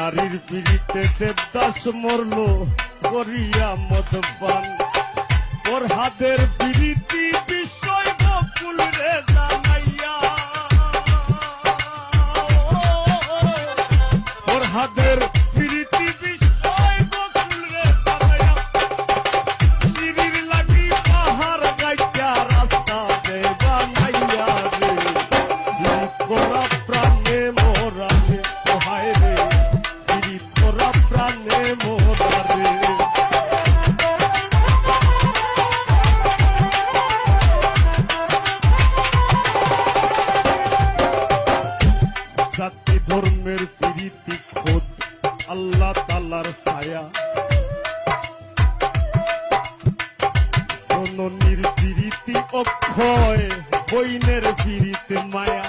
নারীর পিড়িতে দেবদাস মরল করিয়া মদপান ওর হাতের পিড়িতি বিষয় বকুল রে জানাইয়া ওর হাতের পিড়িতি বিষয় বকুল রে জানাইয়া সিঁড়ির লাগি পাহাড় গাইয়া রাস্তা দে বানাইয়া রে করা প্রাণে মোরা রে হায় রে করা প্রাণে মোরা রে জাতি ধর্মের প্রীতি খোদ আল্লাহ তাআলার ছায়া জননীর প্রীতি অক্ষয় বইনের প্রীতি মায়া